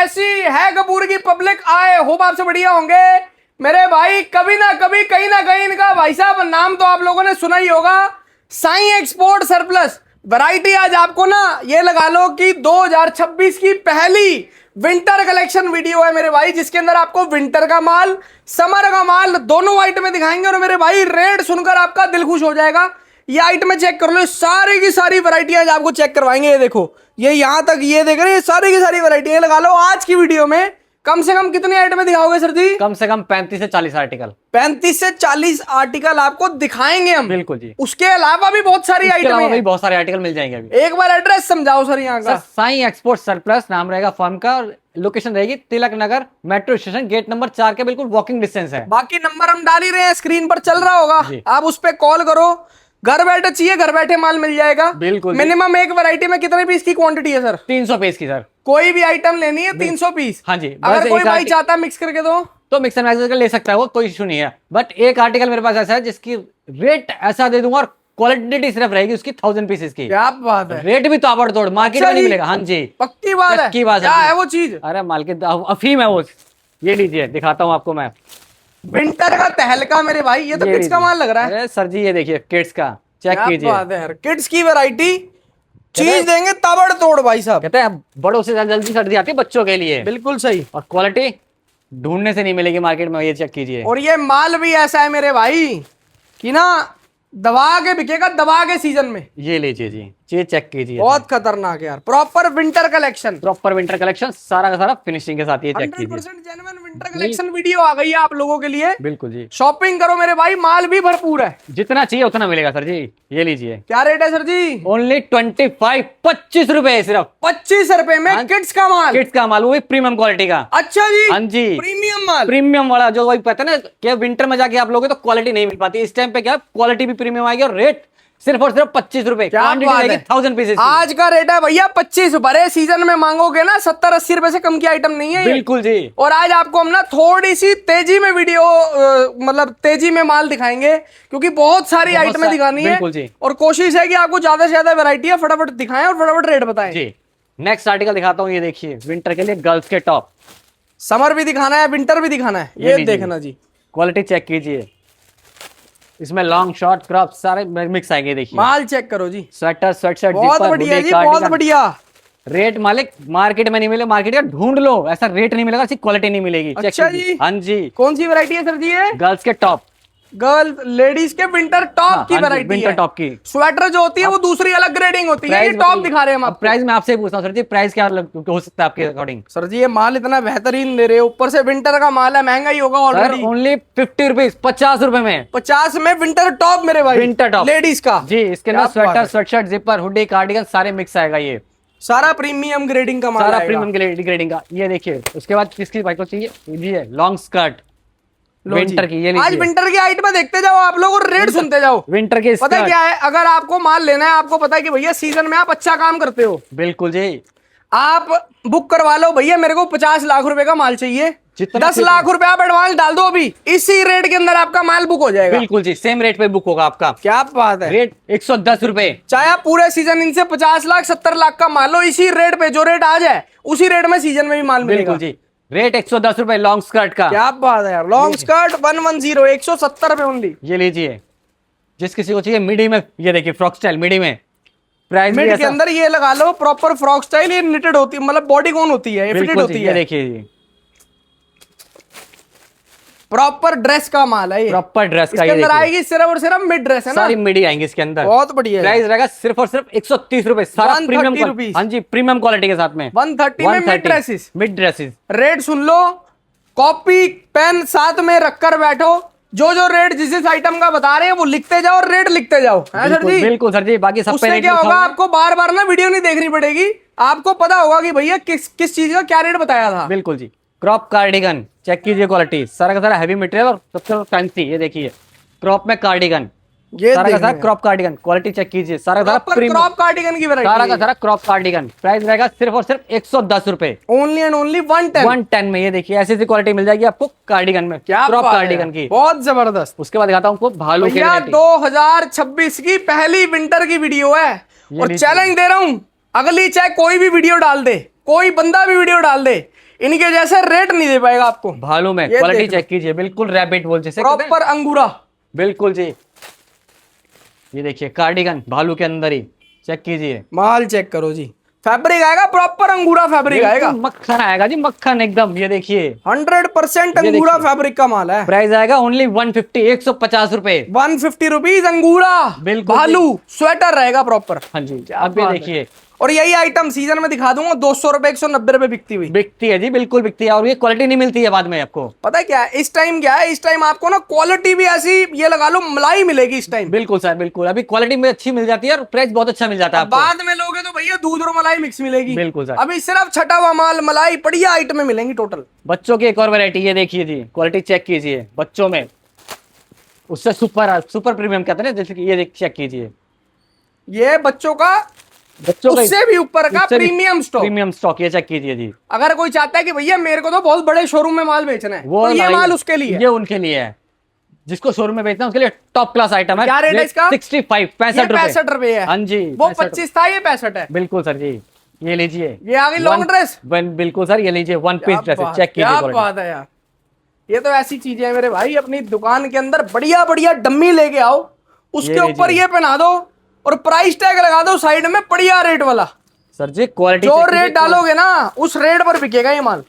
कैसी है कपूर की पब्लिक? आए होप आपसे बढ़िया होंगे मेरे भाई। कभी ना कभी कहीं ना कहीं इनका भाई साहब नाम तो आप लोगों ने सुना ही होगा, साई एक्सपोर्ट सरप्लस वैरायटी। आज आपको ना ये लगा लो कि 2026 की पहली विंटर कलेक्शन वीडियो है मेरे भाई, जिसके अंदर आपको विंटर का माल, समर का माल दोनों आइटमें दिखाएंगे। और मेरे भाई रेट सुनकर आपका दिल खुश हो जाएगा। ये आइटमें चेक कर लो, सारी की सारी वैरायटी आज आपको चेक करवाएंगे। ये देखो, ये यहां तक ये देख रहे हैं, सारी की सारी वैरायटी लगा लो। आज की वीडियो में कम से कम कितनी आइटमें दिखाओगे सर जी? कम से कम 35 से 40 आर्टिकल। 35 से 40 आर्टिकल आपको दिखाएंगे हम। बिल्कुल जी। उसके अलावा भी बहुत सारी आइटमें हैं। बहुत सारे आर्टिकल मिल जाएंगे अभी। एक बार एड्रेस समझाओ सर यहाँ का। साई एक्सपोर्ट सरप्लस नाम रहेगा फर्म का, और लोकेशन रहेगी Tilak Nagar metro station, gate number 4 के बिल्कुल वॉकिंग डिस्टेंस है। बाकी नंबर हम डाल ही रहे हैं, स्क्रीन पर चल रहा होगा, आप उस पर कॉल करो। घर बैठे चाहिए, घर बैठे माल मिल जाएगा। बिल्कुल। मिनिमम एक वैरायटी में कितने पीस की क्वांटिटी है सर? 300 पीस की सर। कोई भी आइटम लेनी है 300 पीस? हाँ जी। अगर कोई भाई चाहता मिक्स करके दो तो मिक्सर मैक्स ले सकता है, वो कोई इशू नहीं है। बट एक आर्टिकल मेरे पास ऐसा है जिसकी रेट ऐसा दे दूंगा, और क्वालिटी सिर्फ रहेगी उसकी 1000 पीसेस की। क्या बात है, रेट भी ताबड़तोड़, मार्केट में नहीं मिलेगा। हाँ जी, पक्की बात है। पक्की बात क्या है वो चीज? अरे माल की अफीम है वो। ये लीजिए, दिखाता हूँ आपको मैं। विंटर का तहलका मेरे भाई, ये तो किड्स का माल लग रहा है। अरे सर जी ये देखिए किड्स का, चेक कीजिए। बात है यार, किड्स की वैरायटी चीज देंगे ताबड़तोड़ भाई साहब। कहते हैं बड़ों से जल्दी सर्दी आती है बच्चों के लिए। बिल्कुल सही। और क्वालिटी ढूंढने से नहीं मिलेगी मार्केट में, ये चेक कीजिए। और ये माल भी ऐसा है मेरे भाई कि ना दबा के बिकेगा, दबा के सीजन में। ये लीजिए जी, ये चेक कीजिए। बहुत खतरनाक है यार, proper winter collection. Proper winter collection, सारा का सारा फिनिशिंग के साथ। ये चेक कीजिए, 100% जेन्युइन विंटर कलेक्शन वीडियो आ गई है आप लोगों के लिए। बिल्कुल जी। शॉपिंग करो मेरे भाई, माल भी भरपूर है, जितना चाहिए उतना मिलेगा सर जी। ये लीजिए। क्या रेट है सर जी? ओनली 25 रुपए, सिर्फ 25 रुपए में किड्स का माल। किड्स का माल, वो भी प्रीमियम क्वालिटी का। अच्छा जी। हाँ जी, प्रीमियम माल, प्रीमियम वाला जो वही कहते हैं ना कि विंटर में जाके आप लोगे तो क्वालिटी नहीं मिल पाती। इस टाइम पे क्या क्वालिटी भी प्रीमियम आएगी, और रेट सिर्फ और सिर्फ 25 रुपए। 1000 पीसेस। आज का रेट है भैया 25। बड़े सीजन में मांगोगे ना 70-80 रुपए से कम की आइटम नहीं है। बिल्कुल जी। और आज आपको हम ना थोड़ी सी तेजी में वीडियो मतलब तेजी में माल दिखाएंगे, क्योंकि बहुत सारी आइटमें दिखानी है। और कोशिश है कि आपको ज्यादा से ज्यादा वैरायटी है फटाफट दिखाएं और फटाफट रेट बताएं जी। नेक्स्ट आर्टिकल दिखाता हूँ, ये देखिए, विंटर के लिए गर्ल्स के टॉप। समर भी दिखाना है, विंटर भी दिखाना है। ये देखना जी, क्वालिटी चेक कीजिए। इसमें लॉन्ग शॉर्ट क्रॉप सारे मिक्स आएंगे। देखिए माल चेक करो जी, स्वेटर स्वेटशर्ट, बहुत बढ़िया जी, बहुत बढ़िया। रेट मालिक मार्केट में नहीं मिले, मार्केट का ढूंढ लो, ऐसा रेट नहीं मिलेगा, ऐसी क्वालिटी नहीं मिलेगी। अच्छा जी। हाँ जी। कौन सी वैरायटी है सर जी? ये गर्ल्स के टॉप, गर्ल लेडीज के विंटर टॉप की वैरायटी है। विंटर टॉप की स्वेटर जो होती है वो दूसरी अलग ग्रेडिंग होती है, ये टॉप दिखा रहे हैं हम आपको। प्राइस मैं आपसे पूछता हूँ सर जी, प्राइस क्या हो सकता है आपके अकॉर्डिंग? सर जी ये माल इतना बेहतरीन दे रहे हो, ऊपर से विंटर का माल है, महंगा ही होगा ऑलरेडी। ओनली 50 रुपीज, 50 रुपए में। 50 में विंटर टॉप मेरे भाई, विंटर टॉप लेडीज का जी। इसके अंदर sweater sweatshirt zipper hoodie cardigan सारे मिक्स आएगा। ये सारा प्रीमियम ग्रेडिंग का माल, सारा प्रीमियम ग्रेडिंग का। ये देखिए, उसके बाद किसकी बाइक को चाहिए? ये है लॉन्ग स्कर्ट विंटर की। ये आज विंटर की आइटम देखते जाओ आप लोग और रेट सुनते जाओ। विंटर के पता है क्या है, अगर आपको माल लेना है, आपको पता है कि भैया सीजन में आप अच्छा काम करते हो। बिल्कुल जी। आप बुक करवा लो भैया, मेरे को 50 लाख रुपए का माल चाहिए, 10 लाख रुपए आप एडवांस डाल दो, अभी इसी रेट के अंदर आपका माल बुक हो जाएगा। बिल्कुल जी, सेम रेट पे बुक होगा आपका। क्या बात है। रेट 110 रुपए। चाहे आप पूरे सीजन इनसे 50 लाख 70 लाख का माल लो, इसी रेट पे, जो रेट आ जाए उसी रेट में सीजन में भी माल मिलेगा। बिल्कुल जी। रेट 110 रुपए लॉन्ग स्कर्ट का। क्या बात है यार, लॉन्ग स्कर्ट 110, 170 रुपए ओनली। ये लीजिए, जिस किसी को चाहिए मिडी में, ये देखिए फ्रॉक स्टाइल मिडी में। प्राइस मिड के अंदर ये लगा लो प्रॉपर फ्रॉक स्टाइल, ये निटेड होती है, मतलब बॉडी कौन होती है, फिटेड होती है। देखिए जी, प्रॉपर ड्रेस का माल है ये, प्रॉपर ड्रेस का। इसके अंदर आएगी सिर्फ और सिर्फ मिड ड्रेस है ना, सारी मिडी आएंगी इसके अंदर। बहुत बढ़िया। प्राइस रहेगा सिर्फ और सिर्फ 130 रुपए, सारा प्रीमियम। हाँ जी, प्रीमियम क्वालिटी के साथ में 130 में mid dresses. Mid dresses rate सुन लो, कॉपी पेन साथ में रखकर बैठो, जो जो रेट जिस आइटम का बता रहे हैं वो लिखते जाओ और रेट लिखते जाओ। सर जी बिल्कुल सर जी। बाकी सब उससे क्या होगा, आपको बार बार ना वीडियो नहीं देखनी पड़ेगी, आपको पता होगा कि भैया किस चीज का क्या रेट बताया था। बिल्कुल जी। क्रॉप कार्डिगन चेक कीजिए, क्वालिटी सारा का सारा हैवी मटेरियल और सबसे फैंसी। ये देखिए क्रॉप में कार्डिगन, ये सारा का सारा क्रॉप कार्डिगन, क्वालिटी चेक कीजिए, सारा का सारा क्रॉप कार्डिगन की वैरायटी, सारा का सारा क्रॉप कार्डिगन। प्राइस रहेगा सिर्फ और सिर्फ 110 रुपए, ओनली एंड ओनली 110 में। ये देखिए ऐसी क्वालिटी मिल जाएगी आपको कार्डिगन में, क्रॉप कार्डिगन की, बहुत जबरदस्त। उसके बाद दिखाता हूँ आपको भालू की। 2026 की पहली विंटर की वीडियो है, और चैलेंज दे रहा हूं, अगली चाहे कोई भी वीडियो डाल दे, कोई बंदा भी वीडियो डाल दे, इनके जैसे रेट नहीं दे पाएगा आपको। भालू में ये क्वालिटी देख लो। चेक कीजिए, बिल्कुल रैबिट वोल जैसे कहते हैं। प्रॉपर अंगूरा। बिल्कुल जी, ये देखिए कार्डिगन भालू के अंदर ही, चेक कीजिए। माल चेक करो जी, फैब्रिक आएगा प्रॉपर अंगूरा फैब्रिक आएगा, बिल्कुल मक्खन आएगा जी, मक्खन एकदम। ये देखिए 100% ये अंगूरा देखिए। फैब्रिक का माल है। प्राइस आएगा ओनली 150, 150 रुपए। 150 रुपीज अंगूरा बिल्कुल भालू स्वेटर रहेगा प्रॉपर। हाँ जी, अब ये बात है। देखिए और यही आइटम सीजन में दिखा दूंगा 200 रुपए 190 रुपए बिकती हुई। बिकती है जी, बिल्कुल बिकती है, और ये क्वालिटी नहीं मिलती है बाद में आपको। पता है क्या है इस टाइम, क्या है इस टाइम आपको ना क्वालिटी भी ऐसी, ये लगा लो मलाई मिलेगी इस टाइम। बिल्कुल सर, बिल्कुल अभी क्वालिटी में अच्छी मिल जाती है और प्राइस बहुत अच्छा मिल जाता है आपको। बाद में लोगे तो भैया दूध और मलाई मिक्स मिलेगी। बिल्कुल सर। अभी सिर्फ छटा हुआ माल मलाई बढ़िया आइटम में मिलेंगी टोटल। बच्चों की एक और वैरायटी, ये देखिए जी, क्वालिटी चेक कीजिए बच्चों में, उससे सुपर सुपर प्रीमियम कहते हैं ना, जैसे कि ये चेक कीजिए, ये बच्चों का बच्चों का उससे भी ऊपर का प्रीमियम स्टॉक। प्रीमियम स्टॉक, ये चेक कीजिए जी। अगर कोई चाहता है कि भैया मेरे को तो बहुत बड़े शोरूम में माल बेचना है, वो तो ये लाइए, माल उसके लिए है। ये उनके लिए है, जिसको शोरूम में बेचना है उसके लिए टॉप क्लास आइटम है। क्या रेट है इसका? 65, 65 रुपए। 65 रुपए है। हाँ जी, वो 65 25 था, ये 65 है। बिल्कुल सर जी, ये लीजिए। ये आ गई लॉन्ग ड्रेस। बिल्कुल सर, ये लीजिए वन पीस ड्रेस है, चेक क्या कीजिए। बात है यार, ये तो ऐसी चीजें हैं मेरे भाई, अपनी दुकान के अंदर बढ़िया बढ़िया डम्मी लेके आओ, उसके ये ऊपर लीजिए। ये पहना दो और प्राइस टैग लगा दो साइड में बढ़िया रेट वाला। सर जी क्वालिटी जो रेट डालोगे ना उस रेट पर बिकेगा ये माल।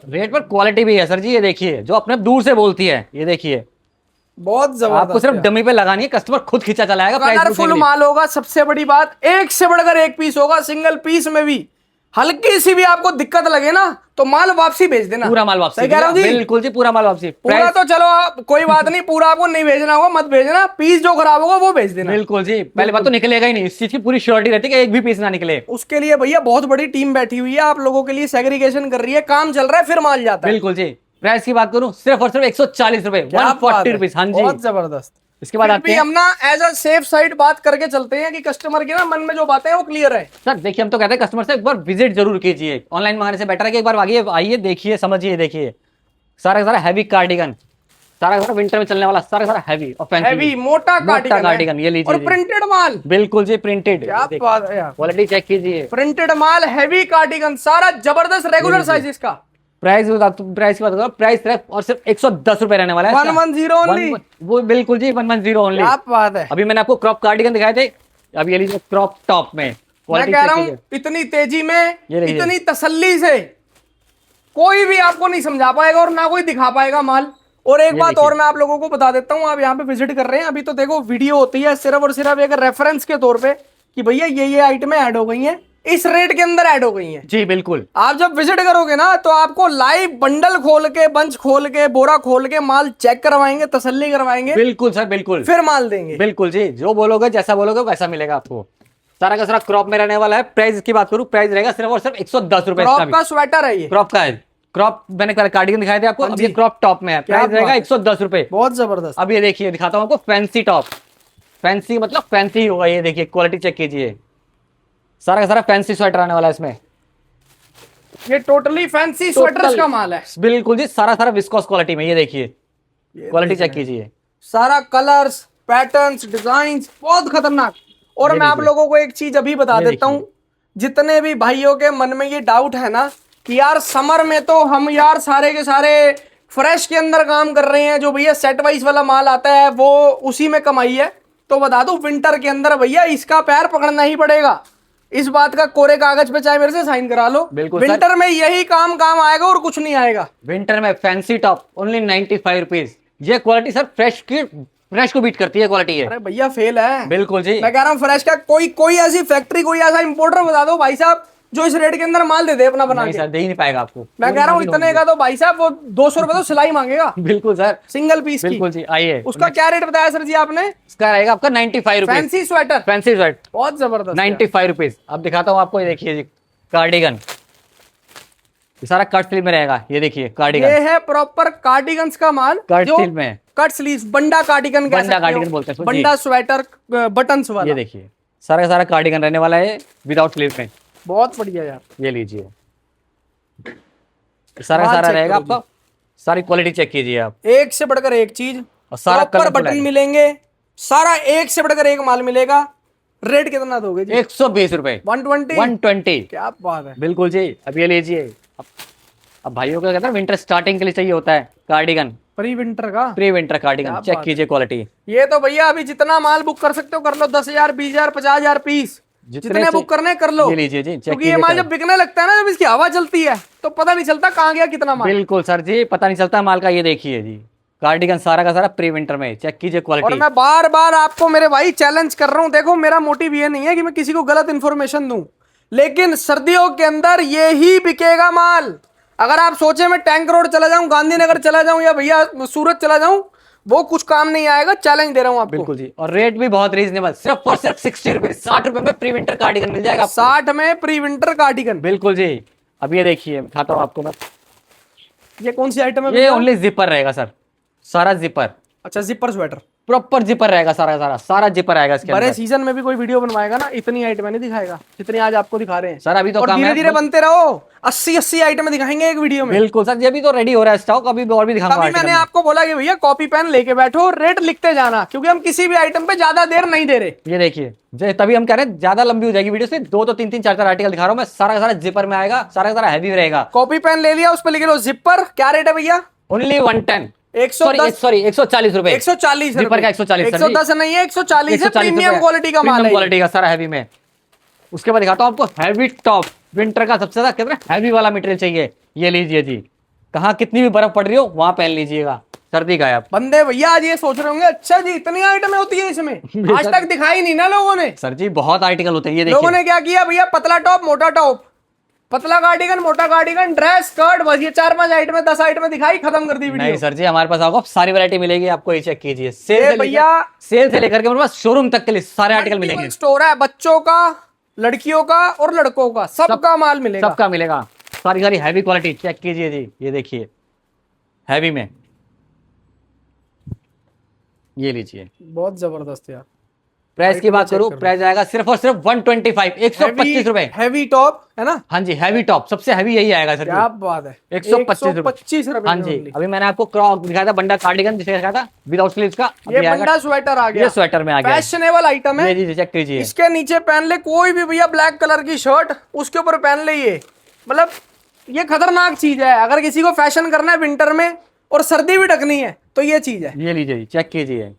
रेट पर क्वालिटी भी है सर जी, ये देखिए, जो अपने दूर से बोलती है, ये देखिए। बहुत जबरदस्त। आपको सिर्फ डमी पे लगानी है, कस्टमर खुद खींचा चला आएगा। प्राइस कलरफुल माल होगा, सबसे बड़ी बात एक से बढ़कर एक पीस होगा, सिंगल पीस में भी हल्की सी भी आपको दिक्कत लगे ना तो माल वापसी भेज देना। पूरा माल वापसी, सही कह रहा हूं जी? बिल्कुल जी, पूरा माल वापसी। पूरा प्राइस तो चलो कोई बात नहीं, पूरा आपको नहीं भेजना होगा मत भेजना, पीस जो खराब होगा वो भेज देना। बिल्कुल जी, पहले बात तो निकलेगा ही नहीं, इस चीज की पूरी श्योरिटी रहती है कि एक भी पीस ना निकले। उसके लिए भैया बहुत बड़ी टीम बैठी हुई है, आप लोगों के लिए सेग्रीगेशन कर रही है, काम चल रहा है, फिर माल जाता है। बिल्कुल जी। प्राइस की बात करूं, सिर्फ और सिर्फ 140 रुपए, क्या बात 140 है? रुपीज। हाँ जी, बहुत जबरदस्त। इसके बाद फिर आते भी हैं हम ना एज अ सेफ साइड बात करके चलते हैं कि कस्टमर के ना मन में जो बातें हैं वो क्लियर है। सर। देखिए, हम तो कहते हैं कस्टमर से एक बार विजिट जरूर कीजिए, ऑनलाइन मंगाने से बेटर है कि एक बार आइए देखिए समझिए। देखिए सारा का सारा हैवी कार्डिगन, सारा का सारा विंटर में चलने वाला, सारा का सारा हैवी और फैंसी, हैवी मोटा कार्डिगन, ये लीजिए और जी। प्रिंटेड माल। बिल्कुल जी, प्रिंटेड। क्या बात है यार, क्वालिटी चेक कीजिए। प्रिंटेड माल हैवी कार्डिगन, सारा जबरदस्त रेगुलर साइज इसका। प्राइस की बात करो, प्राइस सिर्फ और सिर्फ 110 रुपए रहने वाला है। 110 ओनली। वो बिल्कुल जी 110 ओनली। क्या बात है। अभी मैंने आपको क्रॉप कार्डिगन दिखाए थे, अब ये लीजिए क्रॉप टॉप में। मैं कह रहा हूं इतनी तेजी में, ये देखिए। इतनी तसल्ली से कोई भी आपको नहीं समझा पाएगा और ना कोई दिखा पाएगा माल। और एक बात और मैं आप लोगों को बता देता हूं, आप यहाँ पे विजिट कर रहे हैं, अभी तो देखो वीडियो होती है सिर्फ और सिर्फ एक रेफरेंस के तौर पे कि भैया ये आइटमें ऐड हो गई हैं, इस रेट के अंदर ऐड हो गई हैं। जी बिल्कुल। आप जब विजिट करोगे ना तो आपको लाइव बंडल खोल के, बंच खोल के, बोरा खोल के माल चेक करवाएंगे, तसल्ली करवाएंगे, बिल्कुल सर, बिल्कुल फिर माल देंगे। बिल्कुल जी, जो बोलोगे जैसा बोलोगे वैसा मिलेगा आपको। सारा का सारा क्रॉप में रहने वाला है। प्राइस की बात करूं, प्राइस रहेगा सिर्फ और सिर्फ 110 रुपए। क्रॉप का स्वेटर है ये, क्रॉप का है। क्रॉप मैंने कार्डिगन दिखाए थे आपको, अब ये क्रॉप टॉप में है। प्राइस रहेगा 110 रुपए। बहुत जबरदस्त। अब ये देखिए, दिखाता हूं आपको फैंसी टॉप। फैंसी मतलब फैंसी होगा, ये देखिए क्वालिटी चेक कीजिए। सारा का सारा फैंसी स्वेटर आने वाला है इसमें। ये टोटली फैंसी स्वेटर्स का माल है। बिल्कुल जी, सारा सारा विस्कोस क्वालिटी में। ये देखिए क्वालिटी चेक कीजिए। सारा कलर्स, पैटर्न्स, डिजाइन बहुत खतरनाक। और मैं आप लोगों को एक चीज अभी बता देता हूं, जितने भी भाइयों के मन में ये डाउट है ना कि यार समर में तो हम यार सारे के सारे फ्रेश के अंदर काम कर रहे हैं, जो भैया सेट वाइज वाला माल आता है वो उसी में कमाई है, तो बता दूं विंटर के अंदर भैया इसका पैर पकड़ना ही पड़ेगा। इस बात का कोरे कागज पे चाहे मेरे से साइन करा लो, बिल्कुल विंटर में यही काम आएगा और कुछ नहीं आएगा। विंटर में फैंसी टॉप ओनली 95 रुपीज। ये क्वालिटी सर फ्रेश को बीट करती है क्वालिटी है। अरे भैया फेल है। बिल्कुल जी, मैं कह रहा हूँ फ्रेश का कोई ऐसी फैक्ट्री, कोई ऐसा इंपोर्टर बता दो भाई साहब जो इस रेट के अंदर माल दे दे अपना बना नहीं के। सर, दे ही नहीं पाएगा आपको। मैं कह रहा हूँ इतने का तो भाई साहब वो 200 रुपए तो सिलाई मांगेगा बिल्कुल सर, सिंगल पीस की। बिल्कुल जी। आइए, उसका क्या रेट बताया सर जी आपने? इसका रहेगा आपका 95 rupees. Fancy sweater, fancy sweat बहुत जबरदस्त 95 रुपीज। अब दिखाता हूँ आपको, ये देखिए जी कार्डिगन, ये सारा कट स्लीव में रहेगा। ये देखिए कार्डिगन, ये है प्रॉपर कार्डिगन्स का माल, कट जो स्लीव में, कट स्लीव, बंडा कार्डिगन कह बंडा सकते हो। कार्डिगन बोलते हैं इसको, जी। बंडा स्वेटर बटन्स ये वाला, देखिए सारा का सारा कार्डिगन रहने वाला है विदाउट स्लीव में। बहुत बढ़िया यार। ये लीजिए, सारा का माल सारा चेक रहेगा करो आपका। सारी क्वालिटी चेक कीजिए आप, एक से बढ़कर एक चीज, और सारा प्रॉपर colourful बटन है। मिलेंगे, सारा एक से बढ़कर एक माल मिलेगा। रेट कितना दोगे जी? 120 रुपए, 120। 120। क्या बात है। बिल्कुल जी। अब ये लीजिए, अब अब भाइयों को कहते हैं विंटर स्टार्टिंग के लिए चाहिए होता है कार्डिगन, प्री विंटर का। प्री विंटर कार्डिगन, क्या चेक बात कीजिए क्वालिटी। ये तो भैया अभी जितना माल बुक कर सकते हो कर लो, 10,000 20,000 50,000 पीस जितने बुक करने कर लो। ये लीजिए जी, चेक क्योंकि ये कीजिए माल सर। जब बिकने लगता है ना, जब इसकी हवा चलती है तो पता नहीं चलता कहाँ गया कितना माल। बिल्कुल सर जी, पता नहीं चलता माल का। ये देखिए जी, कार्डिगन सारा का सारा प्री विंटर में, चेक कीजिए और क्वालिटी। मैं बार बार आपको मेरे भाई चैलेंज कर रहा हूं, देखो मेरा मोटिव ये नहीं है कि मैं किसी को गलत इंफॉर्मेशन दूं, लेकिन सर्दियों के अंदर ये ही बिकेगा माल। अगर आप सोचे मैं टैंक रोड चला जाऊं, गांधीनगर चला जाऊं या भैया सूरत चला जाऊं, वो कुछ काम नहीं आएगा। चैलेंज दे रहा हूं आपको। बिल्कुल जी, और रेट भी बहुत रीजनेबल, सिर्फ और सिर्फ 60 रुपए, 60 रुपए में प्री विंटर कार्डिगन मिल जाएगा आपको। 60 में प्री विंटर कार्डिगन। बिल्कुल जी। अब ये देखिए, दिखाता हूँ आपको मैं। ये कौन सी आइटम है ये भैया? ओनली जिपर रहेगा सर, सारा जिपर, अच्छा, जिपर स्वेटर। प्रॉपर जिपर रहेगा, सारा सारा सारा जिपर आएगा इसके बड़े अंदर। सीजन में भी कोई वीडियो बनवाएगा ना, इतनी आइटम नहीं दिखाएगा जितनी आज आपको दिखा रहे हैं सर अभी तो और कम धीरे है, धीरे बनते रहो। 80 आइटम दिखाएंगे एक वीडियो में। बिल्कुल सर, ये भी तो रेडी हो रहा है स्टॉक, अभी और भी दिखाऊंगा तभी आर्टिकल मैंने में। आपको बोला कि भैया कॉपी पेन लेके बैठो, रेट लिखते जाना, क्योंकि हम किसी भी आइटम पे ज्यादा देर नहीं दे रहे। ये देखिए, तभी हम कह रहे हैं ज्यादा लंबी हो जाएगी वीडियो, से 2 तो 3 3 4 4 आर्टिकल दिखा रहा हूँ मैं, सारा का सारा जिपर में आएगा, सारा का सारा हैवी रहेगा। कॉपी पेन ले लिया, उस पर लिख लो जिपर। क्या रेट है भैया? ओनली 110, 110 सॉरी 140 रुपए। 140 जिपर का 140 सर जी। 110 नहीं है, 140 है। प्रीमियम क्वालिटी का माल है। क्वालिटी का सारा हैवी में। उसके बाद दिखाता हूँ आपको हैवी टॉप, विंटर का सबसे ज्यादा कहते हैं हैवी वाला मटेरियल चाहिए, ये लीजिए जी। कहाँ कितनी भी बर्फ पड़ रही हो वहां पहन लीजिएगा, सर्दी का है आप। बंदे भैया आज ये सोच रहे होंगे, अच्छा जी इतनी आइटम होती है इसमें, आज तक दिखाई नहीं ना लोगों ने। सर जी बहुत आर्टिकल होते हैं, ये लोगों देखिए। ने क्या किया भैया, पतला टॉप मोटा टॉप, पतला कार्डिगन मोटा कार्डिगन, ड्रेस स्कर्ट, बस ये 4-5 आइटम 10 आइटम दिखाई, खत्म कर दी नहीं वीडियो। सर जी, हमारे पास आपको सारी वैरायटी मिलेगी, आपको ये चेक कीजिए। ये सेल भैया सेल से लेकर के मेरे पास शोरूम तक के लिए सारे आर्टिकल मिलेंगे। स्टोर है, बच्चों का, लड़कियों का और लड़कों का, सबका माल मिलेगा। सबका मिलेगा, सारी सारी हैवी क्वालिटी चेक कीजिए जी। ये देखिए हैवी में, ये लीजिए। बहुत जबरदस्त यार। प्राइस की बात करूं, प्राइस आएगा सिर्फ और सिर्फ 125, 125 रुपए। हैवी टॉप है ना? हाँ जी, हैवी टॉप, सबसे हैवी यही आएगा सर। क्या बात है, 125 रुपए। हाँ जी। अभी मैंने आपको क्रॉक दिखाया था, बंडा कार्डिगन दिखाया था विदाउट स्लीव्स का। ये बंडा स्वेटर आ गया, ये स्वेटर में आ गया, फैशनेबल आइटम है। ये जी चेक कीजिए। इसके नीचे पहन ले कोई भी भैया ब्लैक कलर की शर्ट, उसके ऊपर पहन ले ये, मतलब ये खतरनाक चीज है। अगर किसी को फैशन करना है विंटर में और सर्दी भी ढकनी है तो ये चीज है। ये लीजिए, चेक कीजिए।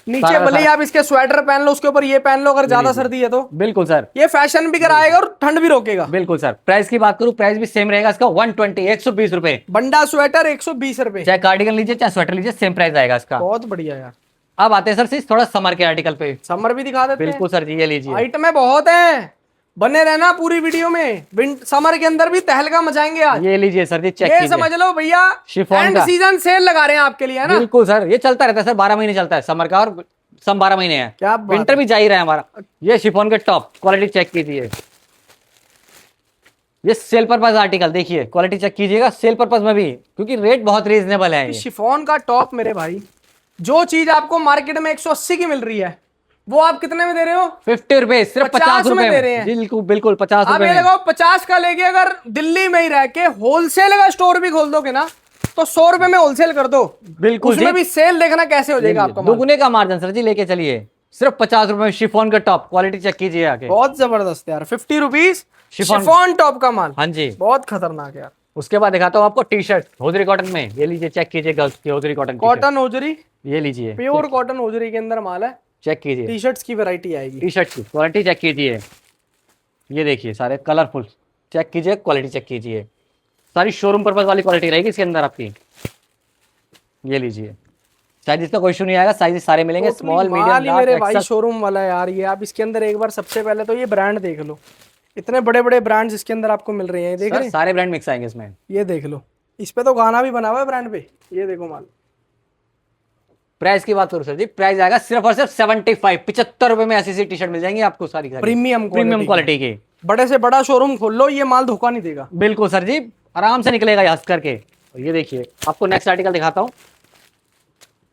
नीचे भले ही आप इसके स्वेटर पहन लो, उसके ऊपर ये पहन लो अगर ज्यादा सर्दी है तो। बिल्कुल सर, ये फैशन भी कराएगा और ठंड भी रोकेगा। बिल्कुल सर। प्राइस की बात करूं, प्राइस भी सेम रहेगा इसका, 120, 120 रुपए। बंडा स्वेटर 120 रुपए। चाहे कार्डिगन लीजिए चाहे स्वेटर लीजिए, सेम प्राइस आएगा इसका। बहुत बढ़िया यार। अब आते हैं सर सिर्फ थोड़ा समर के आर्टिकल पे। समर भी दिखा देते हैं। बिल्कुल सर जी, ये लीजिए। आइटमें बहुत हैं, बने रहना पूरी वीडियो में। समर के अंदर भी तहलका मचाएंगे आज। ये लीजिए सर जी, चेक ये कीजिए। समझ लो भैया, शिफॉन एंड का। सीजन सेल लगा रहे हैं आपके लिए, है ना? बिल्कुल सर, ये चलता रहता है सर, 12 महीने चलता है समर का, और सम 12 महीने है। क्या बात विंटर भी जा ही रहा है हमारा। ये शिफॉन के टॉप, क्वालिटी चेक कीजिए। ये सेल पर्पज आर्टिकल, देखिए क्वालिटी चेक कीजिएगा, सेल पर्पज में भी, क्योंकि रेट बहुत रीजनेबल है। ये शिफॉन का टॉप मेरे भाई, जो चीज आपको मार्केट में 180 की मिल रही है, वो आप कितने में दे रहे हो? 50 रुपए, सिर्फ 50 में रुपए दे रहे हैं। बिल्कुल बिल्कुल 50 आप रुपए ये में। लगाओ 50 का लेके अगर दिल्ली में ही रह के होलसेल का स्टोर भी खोल दोगे ना, तो 100 रुपए में होलसेल कर दो। बिल्कुल उसमें जी। भी सेल देखना कैसे हो जाएगा आपका माल। दुगुने का मार्जिन सर जी, लेके चलिए। सिर्फ 50 रुपए में शिफॉन का टॉप, क्वालिटी चेक कीजिए आके। बहुत जबरदस्त यार। 50 रुपीज शिफॉन। शिफॉन टॉप का माल, हाँ जी। बहुत खतरनाक यार। उसके बाद दिखाता हूँ आपको टी शर्ट होजरी कॉटन में, ये लीजिए चेक कीजिए, गर्ल्स की होजरी कॉटन की कॉटन होजरी, shirt। ये लीजिए, प्योर कॉटन होजरी के अंदर माल है। चेक कीजिए। टी शर्ट्स की वैरायटी आएगी। टी शर्ट की क्वालिटी चेक कीजिए। ये देखिए सारे कलरफुल, चेक कीजिए, क्वालिटी चेक कीजिए। सारी शोरूम पर्पज वाली क्वालिटी रहेगी इसके अंदर आपकी। ये लीजिए, साइज इसका कोई इशू नहीं आएगा, साइज सारे मिलेंगे, स्मॉल माल ही मेरे मीडियम भाई लार्ज। शोरूम वाला है यार ये। आप इसके अंदर एक बार सबसे पहले तो ये ब्रांड देख लो, इतने बड़े बड़े ब्रांड्स इसके अंदर आपको मिल रहे हैं। देख रहे हैं? सारे ब्रांड मिक्स आएंगे इसमें। ये देख लो, इस पे तो गाना भी बना हुआ है ब्रांड पे। ये देखो माल। प्राइस की बात करूं सर जी, प्राइस आएगा सिर्फ और सिर्फ 75, 75 रुपए में ऐसी टी शर्ट मिल जाएंगी आपको, सारी प्रीमियम क्वालिटी की। बड़े से बड़ा शोरूम खोल लो, ये माल धोखा नहीं देगा। बिल्कुल सर जी, आराम से निकलेगा हंस करके। और ये देखिए, आपको नेक्स्ट आर्टिकल दिखाता हूँ,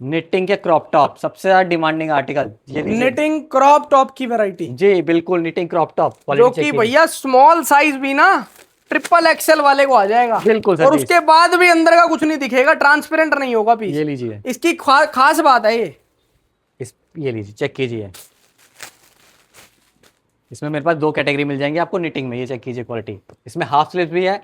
निटिंग के क्रॉप टॉप, सबसे ज्यादा डिमांडिंग आर्टिकल। ये निटिंग क्रॉप टॉप की वैरायटी, जी बिल्कुल, निटिंग क्रॉप टॉप, जो कि भैया स्मॉल साइज भी ना ट्रिपल एक्सेल वाले को आ जाएगा। बिल्कुल सर और जी। उसके बाद भी अंदर का कुछ नहीं दिखेगा, ट्रांसपेरेंट नहीं होगा पीस। ये लीजिए, इसकी खास बात है ये। ये लीजिए, चेक कीजिए। इसमें मेरे पास 2 कैटेगरी मिल जाएंगे आपको निटिंग में, ये चेक कीजिए क्वालिटी। इसमें हाफ स्लीव भी है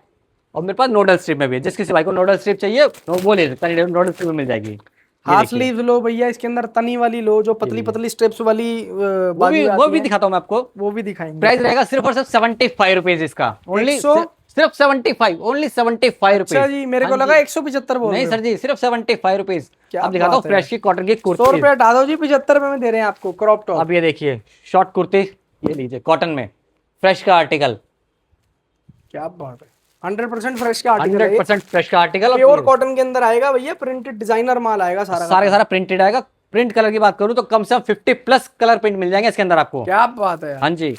और मेरे पास नोडल स्ट्रिप में भी है, जिस किसी भाई को नोडल स्ट्रिप चाहिए वो ले सकता है, नोडल स्ट्रिप में मिल जाएगी। हाफ स्लीव्स लो भैया, इसके अंदर तनी वाली लो, जो पतली पतली स्ट्रिप्स वाली वो भी दिखाता हूँ मैं आपको, वो भी दिखाएंगे। प्राइस रहेगा सिर्फ और सिर्फ 75 रुपीज इसका, ओनली सिर्फ 75, ओनली 75 रुपीज। अच्छा जी, मेरे को लगा 175 बोल रहे नहीं हो। सर जी, सिर्फ 75 रुपीज। क्या अब दिखाता हूँ बात है फ्रेश की कॉटन की 100 कुर्ती। रुपए हटा दो जी, 75 रुपए में दे रहे हैं आपको क्रॉप टॉप। अब ये देखिए शॉर्ट कुर्ती, ये लीजिए कॉटन में, फ्रेश का आर्टिकल, क्या बात है, 100% फ्रेश का आर्टिकल है, 100% फ्रेश का आर्टिकल, प्योर कॉटन के अंदर आएगा भैया, प्रिंटेड डिजाइनर माल आएगा सारा सारे सारा प्रिंटेड आएगा। प्रिंट कलर की बात करूँ तो कम से कम 50+ कलर प्रिंट मिल जाएंगे इसके अंदर आपको। क्या बात है यार। हाँ जी,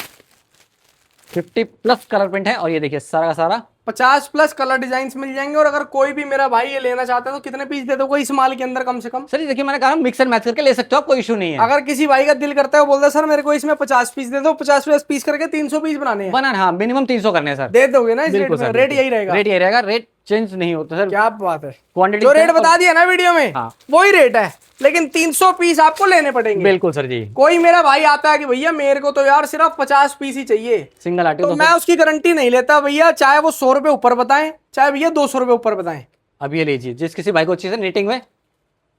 50+ कलर प्रिंट है। और ये देखिए सारा का सारा 50+ कलर डिजाइन मिल जाएंगे। और अगर कोई भी मेरा भाई ये लेना चाहता है तो कितने पीस दे दोगे इस माल के अंदर कम से कम? सर ये देखिए मैंने कहा मिक्स एंड मैच करके ले सकते हो आप, कोई इशू नहीं है। अगर किसी भाई का दिल करता है वो बोलता है सर मेरे को इसमें 50 पीस दे दो, 50 पीस करके 300 पीस बनाने हैं, बनाना, हाँ मिनिमम 300 करने हैं सर। दे दोगे ना इस रेट बिल्कुल में? सर, रेट यही रहेगा? रेट यही रहेगा, रेट चेंज नहीं होता सर। क्या बात है। क्वांटिटी जो रेट बता दिया ना वीडियो में हाँ। वही रेट है, लेकिन 300 पीस आपको लेने पड़ेंगे। बिल्कुल सर जी। कोई मेरा भाई आता है कि भैया मेरे को तो यार सिर्फ 50 पीस ही चाहिए, सिंगल आर्टिकल तो मैं उसकी गारंटी नहीं लेता भैया, चाहे वो 100 रुपए ऊपर बताएं, चाहे भैया 200 रुपए ऊपर बताएं। अब ये लीजिए, जिस किसी भाई को चाहिए नीटिंग में,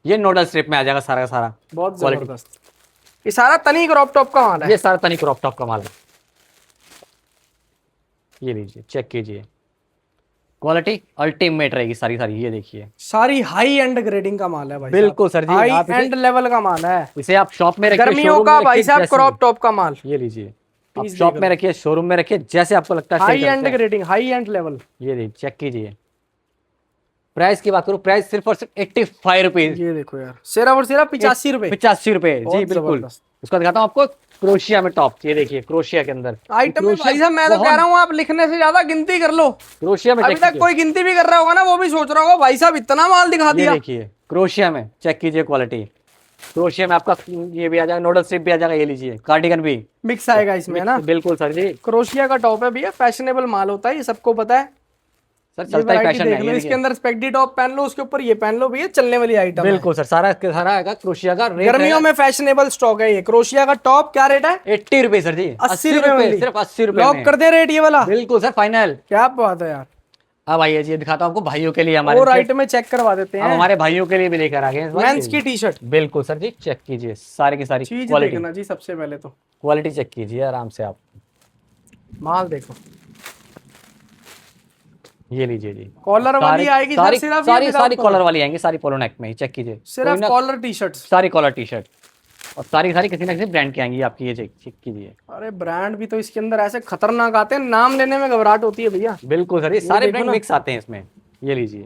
ये नोडल स्ट्रिप में आ जाएगा सारा का सारा। बहुत जबरदस्त। ये सारा तनी क्रॉप टॉप का माल है। ये सारा तनी क्रॉप टॉप का माल है। ये लीजिए चेक कीजिए, क्वालिटी अल्टीमेट रहेगी सारी सारी। ये देखिए सारी हाई एंड ग्रेडिंग का माल है भाई। बिल्कुल सर जी, हाई आप इसे- एंड लेवल का माल है। इसे आप शॉप में रखिए, गर्मियों शोरूम का में भाई रखिए, साहब जैसे- क्रॉप टॉप का माल। ये लीजिए आप पीस शॉप देख में रखिए, शोरूम में रखिए, जैसे आपको लगता है हाई सही एंड करते हैं। Grading, high and level. ये देखिए चेक कीजिए। प्राइस की बात करूं, प्राइस सिर्फ और सिर्फ 85 रुपीज। ये देखो यार, सिर्फ और सिर्फ 85 रुपए। 85 रुपए जी, बहुत बिल्कुल। जबरदस्त। उसका दिखाता हूँ आपको क्रोशिया में टॉप। ये देखिए क्रोशिया के अंदर आइटम में भाई साहब मैं तो कह रहा हूँ आप लिखने से ज्यादा गिनती कर लो। क्रोशिया में अभी तक कोई गिनती भी कर रहा होगा ना, वो भी सोच रहा होगा भाई साहब इतना माल दिखा ये दिया। देखिए क्रोशिया में चेक कीजिए क्वालिटी। क्रोशिया में आपका ये भी आ जाएगा, नोडल स्ट्रिप भी आ जाएगा। ये लीजिए कार्डिगन भी मिक्स आएगा इसमें ना। बिल्कुल सर जी। क्रोशिया का टॉप है भैया, फैशनेबल माल होता है, ये सबको पता है। सर ये चलता है वैरायटी फैशन देख में। लो, ये इसके देखिए। अंदर स्पेगडी टॉप पहन लो, उसके ऊपर ये पहन लो भैया, चलने वाली आइटम है। बिल्कुल सर, सारा के सारा आएगा क्रोशिया का। रेट गर्मियों में फैशनेबल स्टॉक है ये। क्रोशिया का टॉप क्या रेट है? 80 रुपए सर जी। 80 रुपए, सिर्फ 80 रुपए लॉक में। कर दे रेट ये वाला। बिल्कुल सर फाइनल। क्या बात है यार। अब आइए जी, दिखाता हूँ आपको भाइयों के लिए हमारे और आइटम में चेक करवा देते अब हैं। हमारे भाइयों के लिए भी लेकर आ गए हैं इस बार। मेंस की टी शर्ट। बिल्कुल सर जी, चेक कीजिए सारी की सारी चीज क्वालिटी। देखना जी, सबसे पहले तो क्वालिटी चेक कीजिए आराम से आप। माल देखो, ये लीजिए जी, कॉलर वाली आएगी सारी सर, सिर्फ सारी ये सारी without कॉलर वाली आएंगी, सारी पोलो नेक में ही। चेक कीजिए सिर्फ कोई ना- कॉलर टी शर्ट। सारी कॉलर टी शर्ट और सारी सारी किसी ना किसी ब्रांड की आएंगी आपकी। ये चेक कीजिए। अरे ब्रांड भी तो इसके अंदर ऐसे खतरनाक आते हैं, नाम लेने में घबराहट होती है भैया। बिल्कुल सर, ये सारे देखो ब्रांड ना। मिक्स आते हैं इसमें। ये लीजिए,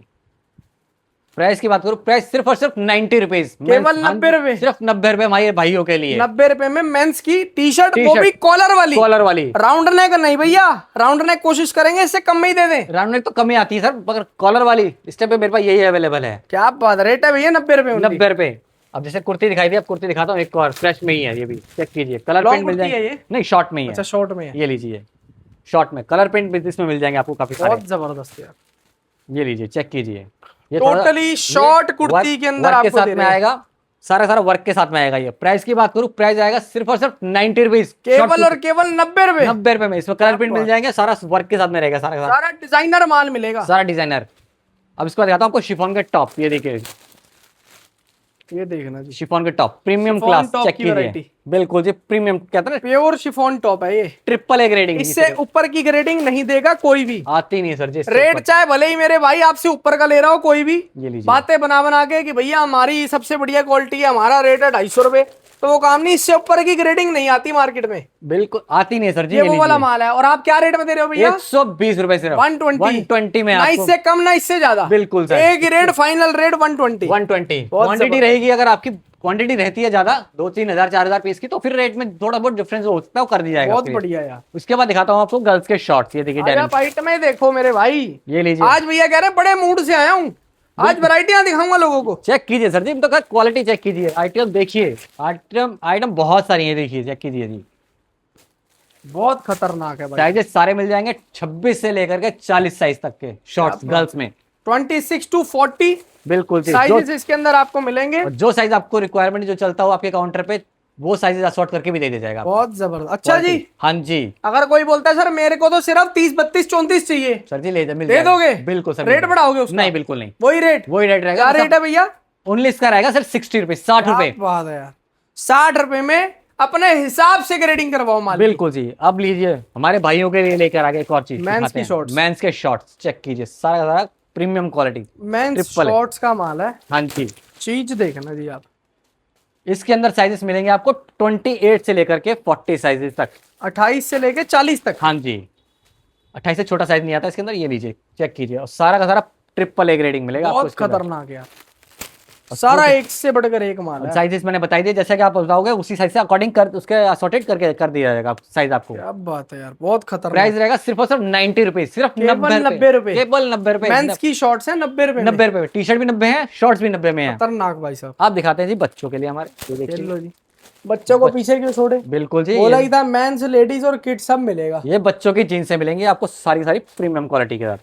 प्राइस की बात करूं, प्राइस सिर्फ और सिर्फ 90 रुपीज, केवल 90 रुपए। सिर्फ 90 रुपए हमारे भाइयों के लिए। 90 रुपए में मेंस की टी शर्ट, वो टी-शर्ट। भी कॉलर वाली। कॉलर वाली। राउंड नेक नहीं भैया, राउंड नेक कोशिश करेंगे इससे कम में ही दे दें। राउंड नेक तो कम ही आती है सर, मगर कॉलर वाली इस टाइम पे मेरे पास यही अवेलेबल है। क्या बात, रेट है भैया 90 रुपए। 90 रुपए। अब जैसे कुर्ती दिखाई दी, अब कुर्ती दिखाता हूँ एक और फ्रेश में ही है। ये भी चेक कीजिए, कलर Long प्रिंट मिल कुर्ती है जाएंगे। ये? नहीं शॉर्ट में ही है। अच्छा शॉर्ट में है। ये लीजिए, शॉर्ट में कलर प्रिंट भी इसमें मिल जाएंगे आपको काफी सारे। बहुत जबरदस्त यार। ये लीजिए चेक कीजिए, ये थोड़ा- टोटली शॉर्ट ये कुर्ती वर्क- के अंदर वर्क के आपको साथ दे में रहे हैं। आएगा, सारा सारा वर्क के साथ में आएगा। ये प्राइस की बात करूं, प्राइस आएगा सिर्फ और सिर्फ 90 रुपीज, केवल और केवल 90 रुपए। 90 रुपए में। इसमें कलर प्रिंट मिल जाएंगे, सारा वर्क के साथ में रहेगा, सारा सारा डिजाइनर माल मिलेगा। सारा डिजाइनर। अब इसको दिखाता हूँ आपको शिफॉन के टॉप। ये देखिए ये देखना जी, शिफॉन के top premium chiffon class top check की कीजिए। वैरायटी। बिल्कुल जी, प्रीमियम कहते हैं प्योर शिफॉन टॉप है ये। Triple A grading. इससे ऊपर की ग्रेडिंग नहीं देगा कोई भी। आती नहीं सर जी इससे रेट ऊपर। चाहे भले ही मेरे भाई आपसे ऊपर का ले रहा हो कोई भी, ये लीजिए, बातें बना बना के कि भैया हमारी सबसे बढ़िया क्वालिटी है, हमारा रेट है 250 रुपए, तो वो काम नहीं। इससे ऊपर की ग्रेडिंग नहीं आती मार्केट में। बिल्कुल आती नहीं सर जी। ये वो वाला माल है। और आप क्या रेट में दे रहे हो भैया? 120 रुपए सिर्फ। 120 में ना आपको। इससे कम ना इससे ज्यादा। बिल्कुल सर। एक ही रेट, फाइनल रेट 120। 120 बहुत क्वांटिटी जबरदस्त। रहेगी। अगर आपकी क्वांटिटी रहती है ज्यादा, 2-3 हजार 4,000 पीस की, तो फिर रेट में थोड़ा बहुत डिफरेंस हो सकता है, वो कर दिया जाएगा। बहुत फिर। बढ़िया यार। उसके बाद दिखाता हूँ आपको गर्ल्स के शॉर्ट्स। ये देखिए डेनिम। आप आइटम में देखो मेरे भाई, ये लीजिए, आज भैया कह रहे हैं बड़े मूड से आया हूँ, आज वैरायटियां दिखाऊंगा लोगों को। चेक कीजिए सर जी, तो क्वालिटी चेक कीजिए, आइटम देखिए, आइटम बहुत सारी है। देखिए चेक कीजिए जी, बहुत खतरनाक है भाई। साइजेस सारे मिल जाएंगे 26 से लेकर के 40 साइज तक के शॉर्ट्स गर्ल्स में। 26 to 40 बिल्कुल जी, साइजेस इसके अंदर आपको मिलेंगे। जो साइज आपको रिक्वायरमेंट जो चलता हो आपके काउंटर पे, वो साइजेस असॉर्ट करके भी दे दिया जाएगा आपको। बहुत जबरदस्त। अच्छा जी, हाँ जी अगर कोई बोलता है सर मेरे को तो सिर्फ 30 32 34 चाहिए, सर जी, मिल दे जाएगा। दोगे? बिल्कुल सर, रेट बढ़ाओगे उसका? नहीं बिल्कुल नहीं, वही रेट? वही रेट रहेगा। क्या रेट है भैया? ओनली इसका रहेगा सर 60 रुपए, 60 क्या रुपए। बात है यार, 60 रुपए में अपने हिसाब से ग्रेडिंग करवाओ माल। बिल्कुल जी। अब लीजिए हमारे भाइयों के लिए लेकर आ गए एक और चीज, Men's की shorts। मेंस के शॉर्ट्स चेक कीजिए, सारा का सारा प्रीमियम क्वालिटी मेंस ट्रिपल है। शॉर्ट्स का माल है, हाँ जी, चीज देखना जी आप। इसके अंदर साइजेस मिलेंगे आपको 28 से लेकर के 40 साइजेस तक। 28 से लेके 40 तक। हाँ जी, 28 से छोटा साइज नहीं आता इसके अंदर। ये लीजिए चेक कीजिए, और सारा का सारा ट्रिपल ए ग्रेडिंग मिलेगा आपको बहुत इसके अंदर। खतरनाक यार, सारा एक से बढ़कर एक माल है। साइजेस मैंने बताई दिए, जैसे कि आप बताओगे उसी साइज से अकॉर्डिंग कर उसके असॉर्टेड करके कर दिया जाएगा साइज आपको। क्या बात है यार, बहुत खतरनाक। प्राइस रहेगा सिर्फ और सिर्फ 90 रुपीज, सिर्फ केवल 90 रुपए। केवल 90 रुपए। मेंस की शॉर्ट्स है 90 रुपए में। 90 रुपए में टी शर्ट भी 90 है, शॉर्ट्स भी 90 में है। खतरनाक भाई साहब। आप दिखाते हैं जी बच्चों के लिए हमारे, ये खेल देखिए। लो जी, बच्चों को पीछे क्यों छोड़े? बिल्कुल जी, बोला ही था मेंस लेडीज और किड्स सब मिलेगा। ये बच्चों की जीन्स मिलेंगी आपको सारी सारी प्रीमियम क्वालिटी के साथ।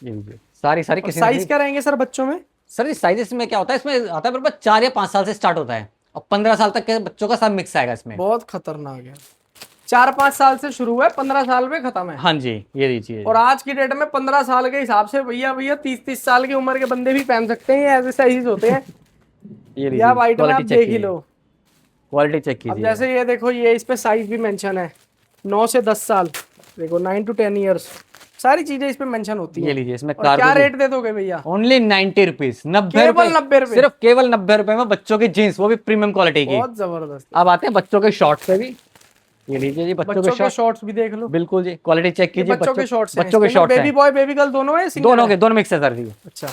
ये लीजिए सारी सारी किसी साइज क्या रहेंगे सर बच्चों में? सर जी साइजेस में क्या होता है, इसमें आता है बराबर 4 या 5 साल से स्टार्ट होता है, और 15 साल तक के बच्चों का सब मिक्स आएगा इसमें। बहुत खतरनाक है। 4-5 साल से शुरू है, 15 साल में खत्म है। हाँ जी, ये लीजिए। और आज की डेट में 15 साल के हिसाब से भैया 30-30 साल की उम्र के बंदे भी पहन सकते हैं, ऐसे साइज होते हैं। ये ये आप आइटम आप देख ही लो। क्वालिटी चेक अब कीजिए। जैसे ये देखो, ये इस पे साइज भी मेंशन है, 9 से 10 साल, देखो 9 to 10 ईयर्स, सारी चीजें इस पे मेंशन होती ये है। लीजिए, इसमें और क्या कार्गो रेट दे दोगे भैया? ओनली 90 रुपीज, 90 केवल 90 रुपए। सिर्फ केवल 90 रुपए में बच्चों की जीन्स, वो भी प्रीमियम क्वालिटी की। बहुत जबरदस्त। अब आते हैं बच्चों के शॉर्ट्स पे भी। ये लीजिए जी बच्चों के शॉर्ट्स, शॉर्ट्स भी देख लो। बिल्कुल जी, क्वालिटी चेक कीजिए। बच्चों के शॉर्ट्स, बच्चों के shorts baby boy baby girl दोनों है, single दोनों है? के दोनों मिक्स है सर जी। अच्छा,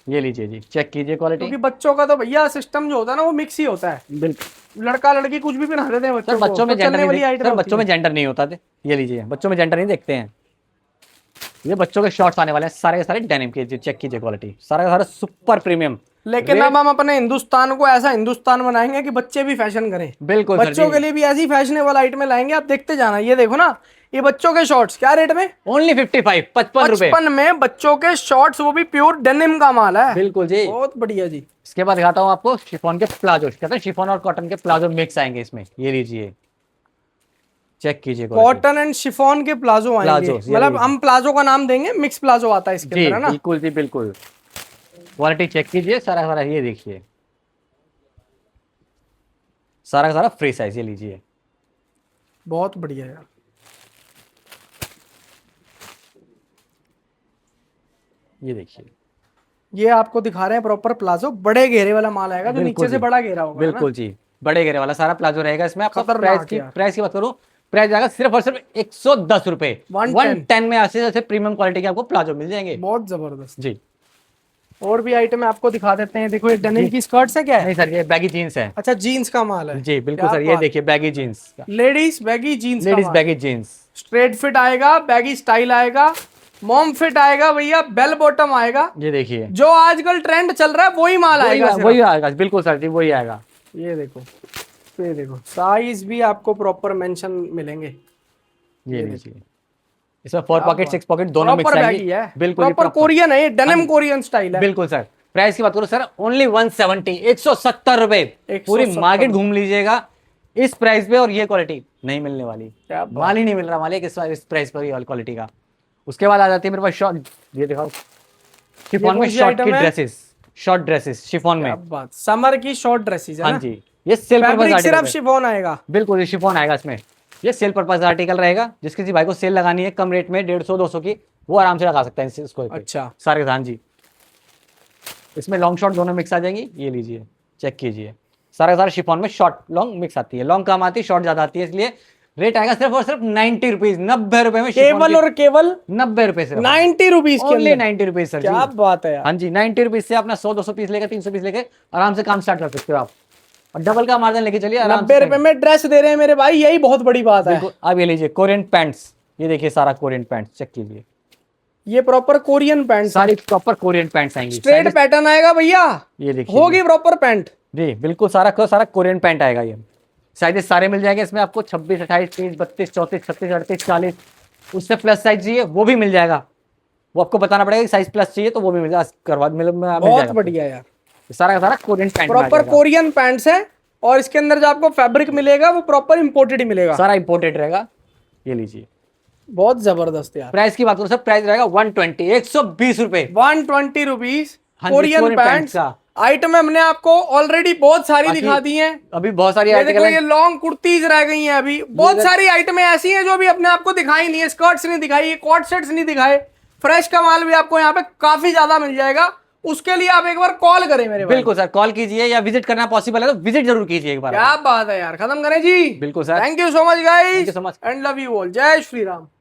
ये लीजिए जी, चेक कीजिए क्वालिटी। क्योंकि बच्चों का तो भैया सिस्टम जो होता है ना वो मिक्स ही होता है, बिल्कुल लड़का लड़की कुछ भी पहना देते हैं सर, बच्चों को। बच्चों में तो जेंडर चलने वाली नहीं, आइटम सर होती बच्चों में है। जेंडर नहीं होता थे। ये लीजिए, बच्चों में जेंडर नहीं देखते हैं। ये बच्चों के शॉर्ट्स आने वाले हैं, सारे के सारे डेनिम के। चेक कीजिए क्वालिटी, सारा का सारा सुपर प्रीमियम। लेकिन अब हम अपने हिंदुस्तान को ऐसा हिंदुस्तान बनाएंगे कि बच्चे भी फैशन करें। बिल्कुल सर बच्चों जी। के लिए भी ऐसी फैशनेबल आइटम लाएंगे, आप देखते जाना। ये देखो ना, ये बच्चों के शॉर्ट्स क्या रेट में? ओनली 55, 55 रुपए। 55 में बच्चों के शॉर्ट्स, वो भी प्योर डेनिम का माल है। बिल्कुल जी। बहुत बढ़िया जी। इसके बाद दिखाता हूँ आपको शिफॉन के प्लाजो, कहते हैं शिफॉन और कॉटन के प्लाजो मिक्स आएंगे इसमें। ये लीजिए, चेक कीजिए कॉटन एंड शिफॉन के प्लाजो आएंगे, प्लाजो, ये मतलब लीजिए। हम प्लाजो का नाम देंगे, मिक्स प्लाजो आता है इसके जी अंदर, है ना? बिल्कुल जी, बिल्कुल। क्वालिटी चेक कीजिए, सारा सारा ये देखिए, सारा का सारा फ्री साइज। ये लीजिए, बहुत बढ़िया यार। ये देखिए, ये आपको दिखा रहे हैं प्रॉपर प्लाजो, बड़े घेरे वाला माल आएगा, जो बिल्कुल नीचे से जी। बड़ा घेरा होगा, है ना? बिल्कुल जी, बड़े घेरे वाला सारा प्लाजो रहेगा इसमें। आपका खतरनाक यार। प्राइस की बात करूं, प्राइस जाएगा सिर्फ और सिर्फ 110 रुपए। 110 में ऐसे ऐसे प्रीमियम क्वालिटी के आपको प्लाजो मिल जाएंगे। बहुत जबरदस्त जी। और भी आइटम आपको दिखा देते हैं। देखो, ये डेनिम की स्कर्ट्स है, क्या है? नहीं सर, ये बैगी जीन्स है। अच्छा, जीन्स का माल है। जी बिल्कुल क्या सर, ये बात। देखिए baggy jeans, ladies baggy jeans, ladies baggy jeans. Straight fit आएगा, बैगी स्टाइल आएगा, मॉम फिट आएगा भैया, बेल बॉटम आएगा। ये देखिए, जो आजकल ट्रेंड चल रहा है वही माल आएगा सिर्फ। वही आएगा, बिल्कुल सर जी, वही आएगा। ये देखो, ये देखो, साइज भी आपको प्रॉपर मेंशन मिलेंगे। ये लीजिए, इसमें 4 पॉकेट 6 पॉकेट दोनों मिक्स प्रॉपर आएंगे। बैगी है, बिल्कुल जी, प्रॉपर कोरियन है, ये डेनिम कोरियन स्टाइल है। बिल्कुल सर। प्राइस की बात करो सर, ओनली 170, 170 रुपए। 170 पूरी मार्केट घूम लीजिएगा इस प्राइस पे, और ये क्वालिटी नहीं मिलने वाली। क्या बात। माल ही नहीं मिल रहा, माल इस प्राइस पर, ये वाली क्वालिटी का। उसके बाद आ जाती है मेरे पास शॉर्ट, ये दिखाओ, शिफॉन में कौन सी शॉर्ट की item है? ड्रेसेस, शॉर्ट ड्रेसेस शिफॉन में। क्या बात, समर की शॉर्ट ड्रेसेस है हाँ ना? जी, ये सेल पर्पस फैब्रिक सिर्फ आर्टिकल, शिफॉन आएगा। बिल्कुल शिफॉन आएगा इसमें। ये सेल पर्पस आर्टिकल रहेगा, जिस किसी भाई को सेल लगानी है कम रेट में 150-200 की, वो आराम से लगा सकता है इसको। अच्छा, सारे हाँ जी, इसमें लॉन्ग शॉर्ट दोनों मिक्स आ जाएंगी। ये लीजिए, चेक कीजिए, सारा सारा शिफॉन में शॉर्ट लॉन्ग मिक्स आती है। लॉन्ग कम आती है, शॉर्ट ज्यादा आती है, इसलिए रेट आएगा सिर्फ और सिर्फ 90 रुपीज, 90 रुपए में। केवल और केवल 90 रुपए से, 90 रुपीज के ओनली अंदर। 90 रुपीज सर। क्या बात है यार। हाँ जी, 90 रुपीज से अपना 100-200 पीस लेकर 300 पीस लेकर आराम से काम स्टार्ट कर सकते हो आप, और डबल का मार्जिन लेके चलिए आराम 90 रुपए में ड्रेस दे रहे हैं मेरे भाई, यही बहुत बड़ी बात है। बिल्कुल। अब ये लीजिए कोरियन पैंट्स, ये देखिए सारा कोरियन पैंट्स, चेक कीजिए, ये प्रॉपर कोरियन पैंट, सारी प्रॉपर कोरियन पैंट्स आएंगी। स्ट्रेट पैटर्न आएगा भैया, ये देखिए, होगी प्रॉपर पैंट। जी बिल्कुल, सारा सारा कोरियन पैंट आएगा। ये साइजेस सारे मिल जाएंगे इसमें आपको, 26, 28, 30, 32, 34, 36, 38, 40। उससे प्लस साइज चाहिए वो भी मिल जाएगा, वो आपको बताना पड़ेगा कि साइज प्लस चाहिए तो वो भी मिल जाएगा, करवा मिल बहुत जाएगा। बढ़िया यार। सारा का सारा Korean pant proper Korean pants है और इसके अंदर जो आपको फैब्रिक मिलेगा वो प्रॉपर इंपोर्टेड ही मिलेगा, सारा इंपोर्टेड रहेगा। ये लीजिए। बहुत जबरदस्त यार। प्राइस की बात करो सर, प्राइस रहेगा 120, 120 रुपए। 120 रुपीज हाँ जी, कोरियन कोरियन पैंट्स पैंट्स का। आइटम हमने आपको ऑलरेडी बहुत सारी बाकी दिखा दी हैं। अभी बहुत सारी ये देखो आर्टिकल ये लॉन्ग कुर्तीज रह गई हैं, अभी बहुत सारी आइटमें ऐसी हैं जो अभी अपने आपको दिखाई नहीं है, स्कर्ट्स नहीं दिखाई, कॉट सेट्स नहीं दिखाए। फ्रेश का माल भी आपको यहाँ पे काफी ज्यादा मिल जाएगा, उसके लिए आप एक बार कॉल करें मेरे भाई। बिल्कुल सर, कॉल कीजिए या विजिट करना पॉसिबल है तो विजिट जरूर कीजिए एक बार। क्या बात है यार, खत्म करें जी। बिल्कुल sir, thank you so much guys you so much. And love you all. जय श्री राम।